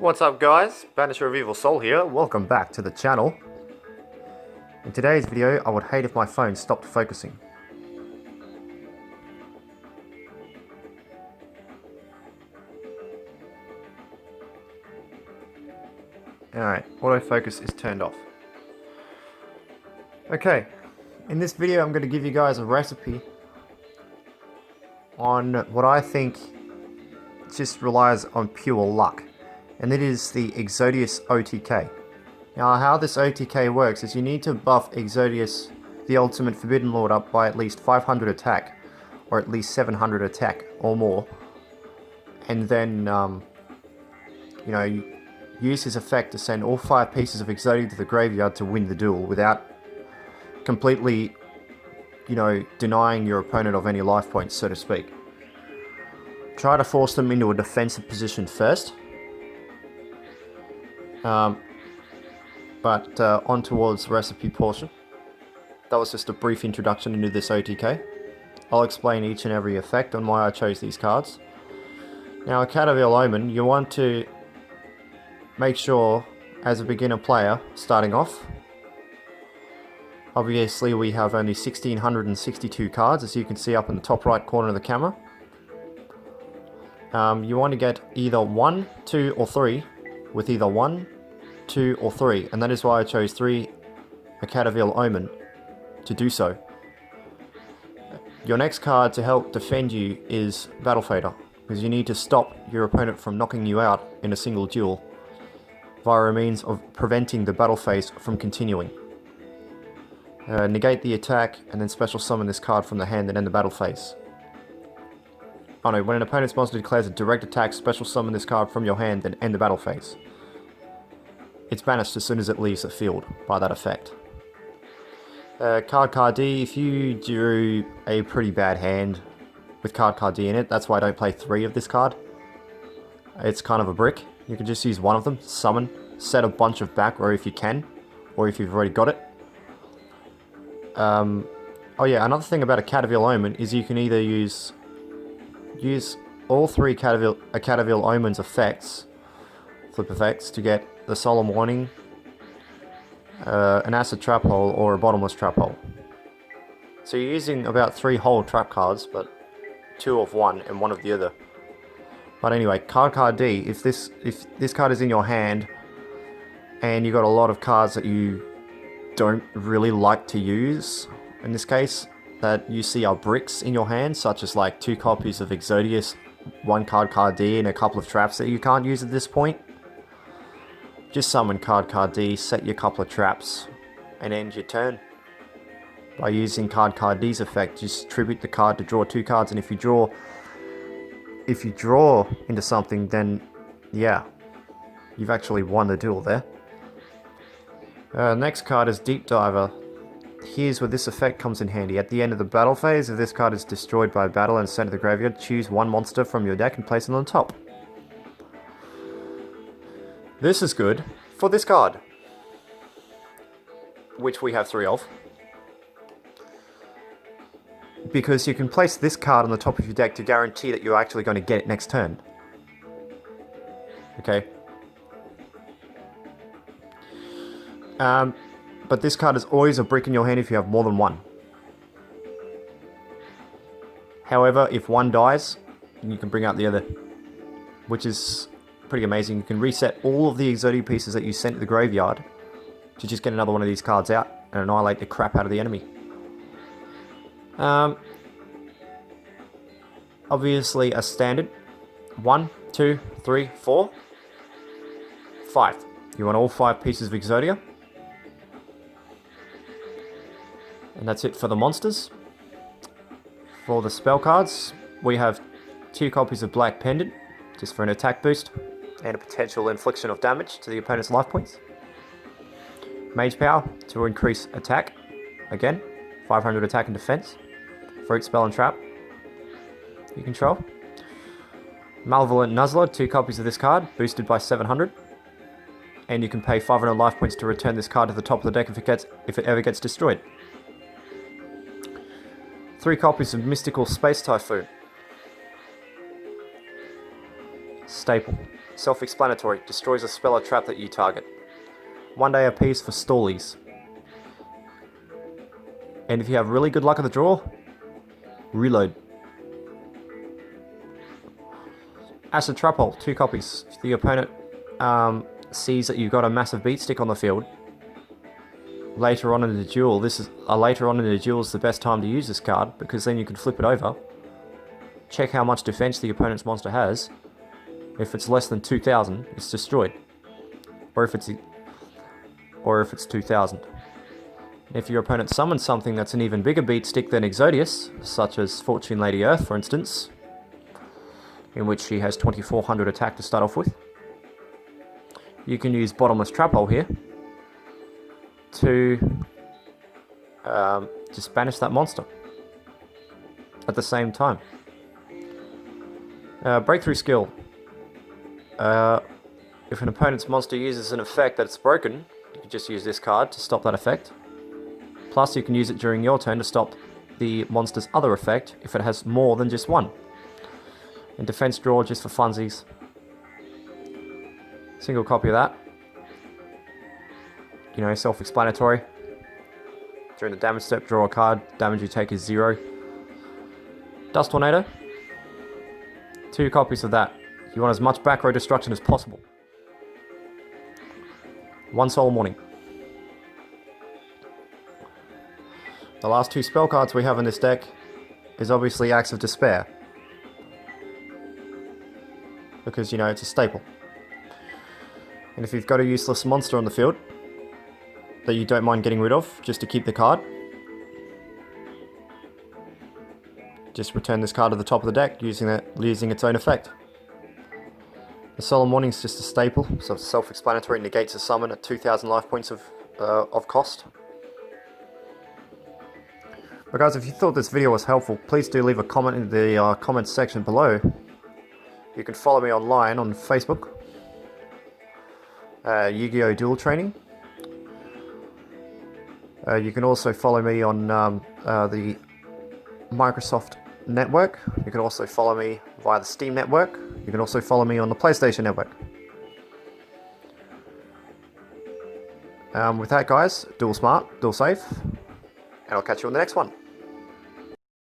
What's up guys, Banisher of Evil Soul here, welcome back to the channel. In today's video, I would hate if my phone stopped focusing. Alright, autofocus is turned off. Okay, in this video I'm going to give you guys a recipe on what I think just relies on pure luck. And it is the Exodius OTK. Now how this OTK works is you need to buff Exodius, the Ultimate Forbidden Lord, up by at least 500 attack, or at least 700 attack or more. And then, you use his effect to send all 5 pieces of Exodius to the graveyard to win the duel without completely, denying your opponent of any life points, so to speak. Try to force them into a defensive position first. But on towards the recipe portion. That was just a brief introduction into this OTK. I'll explain each and every effect on why I chose these cards. Now, a Catavel Omen, you want to make sure, as a beginner player, starting off, obviously we have only 1662 cards, as you can see up in the top right corner of the camera. You want to get either 1, 2, or 3, with either 1, 2, or 3, and that is why I chose 3 Catavel Omen to do so. Your next card to help defend you is Battle Fader, because you need to stop your opponent from knocking you out in a single duel via a means of preventing the battle phase from continuing. Negate the attack and then special summon this card from the hand and end the battle phase. Oh no, when an opponent's monster declares a direct attack, special summon this card from your hand, then end the battle phase. It's banished as soon as it leaves the field by that effect. Card D, if you drew a pretty bad hand with card D in it, that's why I don't play 3 of this card. It's kind of a brick. You can just use one of them, summon, set a bunch of back row if you can, or if you've already got it. Oh yeah, another thing about a Catavel Omen is you can either use all 3 Catavel Omen's effects, flip effects, to get the Solemn Warning, an Acid Trap Hole, or a Bottomless Trap Hole. So you're using about 3 whole trap cards, but 2 of one and 1 of the other. But anyway, card D, if this card is in your hand, and you got a lot of cards that you don't really like to use, in this case, that you see are bricks in your hand, such as like 2 copies of Exodius, 1 card D, and a couple of traps that you can't use at this point, just summon card D, set your couple of traps, and end your turn. By using card D's effect, just tribute the card to draw 2 cards, and if you draw into something, then yeah, you've actually won the duel there. Next card is Deep Diver. Here's where this effect comes in handy. At the end of the battle phase, if this card is destroyed by battle and sent to the graveyard, choose 1 monster from your deck and place it on top. This is good for this card, which we have 3 of, because you can place this card on the top of your deck to guarantee that you're actually going to get it next turn. Okay. But this card is always a brick in your hand if you have more than 1. However, if 1 dies, you can bring out the other, which is pretty amazing. You can reset all of the Exodius pieces that you sent to the graveyard to just get another one of these cards out and annihilate the crap out of the enemy. Obviously a standard. 1, 2, 3, 4, 5. You want all 5 pieces of Exodius. And that's it for the monsters. For the spell cards, we have 2 copies of Black Pendant, just for an attack boost and a potential infliction of damage to the opponent's life points. Mage Power to increase attack, again, 500 attack and defense. Fruit Spell and Trap you control. Malevolent Nuzzler, 2 copies of this card, boosted by 700. And you can pay 500 life points to return this card to the top of the deck if it ever gets destroyed. 3 copies of Mystical Space Typhoon. Staple. Self-explanatory. Destroys a spell or trap that you target. 1 day apiece for stallies. And if you have really good luck at the draw, reload. Acid Trap Hole, 2 copies. If the opponent sees that you've got a massive beat stick on the field, later on in the duel, is the best time to use this card, because then you can flip it over, check how much defense the opponent's monster has. If it's less than 2,000, it's destroyed. Or if it's 2,000. If your opponent summons something that's an even bigger beat stick than Exodius, such as Fortune Lady Earth, for instance, in which she has 2,400 attack to start off with, you can use Bottomless Trap Hole here to just banish that monster at the same time. Breakthrough skill. If an opponent's monster uses an effect that's broken, you can just use this card to stop that effect. Plus, you can use it during your turn to stop the monster's other effect if it has more than just one. And defense draw just for funsies. Single copy of that. You know, self-explanatory. During the damage step, draw a card. Damage you take is 0. Dust Tornado. 2 copies of that. You want as much back row destruction as possible. 1 Solemn Warning. The last 2 spell cards we have in this deck is obviously Acts of Despair. Because, you know, it's a staple. And if you've got a useless monster on the field that you don't mind getting rid of just to keep the card, just return this card to the top of the deck using its own effect. The Solemn Warning is just a staple, so it's self-explanatory. It negates a summon at 2,000 life points of cost. But guys, if you thought this video was helpful, please do leave a comment in the comments section below. You can follow me online on Facebook, Yu-Gi-Oh! Duel Training. You can also follow me on the Microsoft Network. You can also follow me via the Steam Network. You can also follow me on the PlayStation Network. With that, guys, duel smart, duel safe, and I'll catch you on the next one.